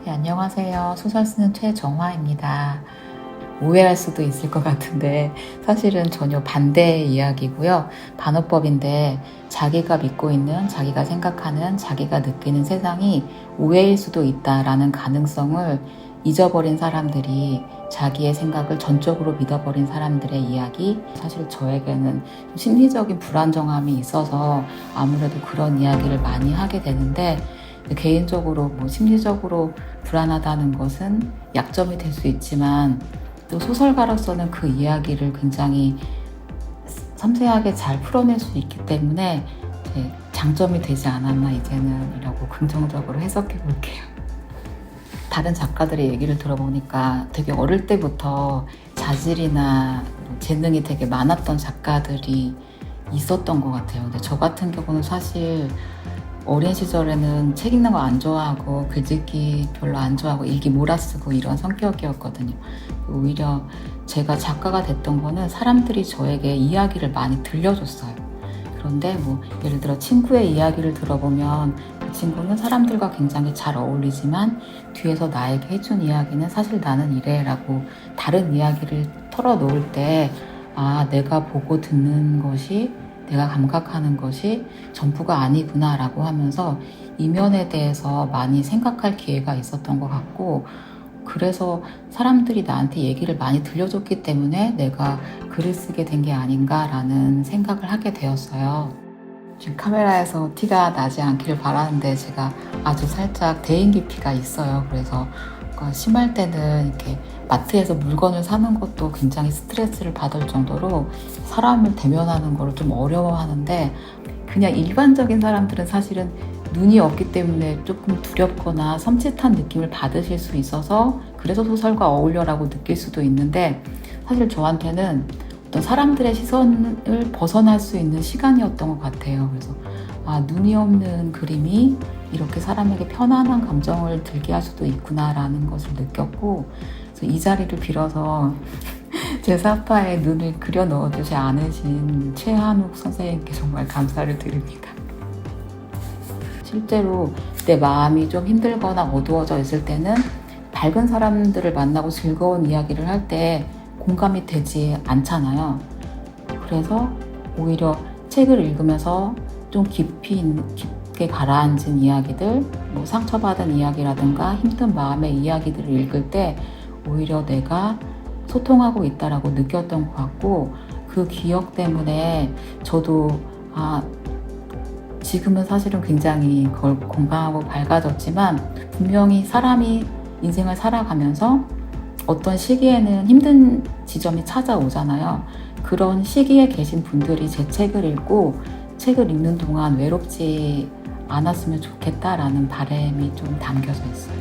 네, 안녕하세요. 소설 쓰는 최정화입니다. 오해할 수도 있을 것 같은데 사실은 전혀 반대의 이야기고요. 반어법인데 자기가 믿고 있는, 자기가 생각하는, 자기가 느끼는 세상이 오해일 수도 있다라는 가능성을 잊어버린 사람들이, 자기의 생각을 전적으로 믿어버린 사람들의 이야기. 사실 저에게는 심리적인 불안정함이 있어서 아무래도 그런 이야기를 많이 하게 되는데, 개인적으로 심리적으로 불안하다는 것은 약점이 될 수 있지만 또 소설가로서는 그 이야기를 굉장히 섬세하게 잘 풀어낼 수 있기 때문에 장점이 되지 않았나 이제는 이라고 긍정적으로 해석해 볼게요. 다른 작가들의 얘기를 들어보니까 되게 어릴 때부터 자질이나 재능이 되게 많았던 작가들이 있었던 것 같아요. 근데 저 같은 경우는 사실 어린 시절에는 책 읽는 거 안 좋아하고 글짓기 별로 안 좋아하고 일기 몰아쓰고 이런 성격이었거든요. 오히려 제가 작가가 됐던 거는 사람들이 저에게 이야기를 많이 들려줬어요. 그런데 예를 들어 친구의 이야기를 들어보면 그 친구는 사람들과 굉장히 잘 어울리지만 뒤에서 나에게 해준 이야기는 사실 나는 이래 라고 다른 이야기를 털어놓을 때, 아, 내가 보고 듣는 것이, 내가 감각하는 것이 전부가 아니구나 라고 하면서 이면에 대해서 많이 생각할 기회가 있었던 것 같고, 그래서 사람들이 나한테 얘기를 많이 들려줬기 때문에 내가 글을 쓰게 된 게 아닌가라는 생각을 하게 되었어요. 지금 카메라에서 티가 나지 않기를 바라는데 제가 아주 살짝 대인기피가 있어요. 그래서 심할 때는 이렇게 마트에서 물건을 사는 것도 굉장히 스트레스를 받을 정도로 사람을 대면하는 걸 좀 어려워하는데, 그냥 일반적인 사람들은 사실은 눈이 없기 때문에 조금 두렵거나 섬찟한 느낌을 받으실 수 있어서 그래서 소설과 어울려라고 느낄 수도 있는데, 사실 저한테는 어떤 사람들의 시선을 벗어날 수 있는 시간이었던 것 같아요. 그래서 눈이 없는 그림이 이렇게 사람에게 편안한 감정을 들게 할 수도 있구나라는 것을 느꼈고, 그래서 이 자리를 빌어서 제 사파에 눈을 그려 넣어주지 않으신 최한욱 선생님께 정말 감사를 드립니다. 실제로 내 마음이 좀 힘들거나 어두워져 있을 때는 밝은 사람들을 만나고 즐거운 이야기를 할 때 공감이 되지 않잖아요. 그래서 오히려 책을 읽으면서 좀 깊게 가라앉은 이야기들, 상처받은 이야기라든가 힘든 마음의 이야기들을 읽을 때 오히려 내가 소통하고 있다라고 느꼈던 것 같고, 그 기억 때문에 저도 지금은 사실은 굉장히 건강하고 밝아졌지만, 분명히 사람이 인생을 살아가면서 어떤 시기에는 힘든 지점이 찾아오잖아요. 그런 시기에 계신 분들이 제 책을 읽고 책을 읽는 동안 외롭지 않았으면 좋겠다라는 바람이 좀 담겨져 있어요.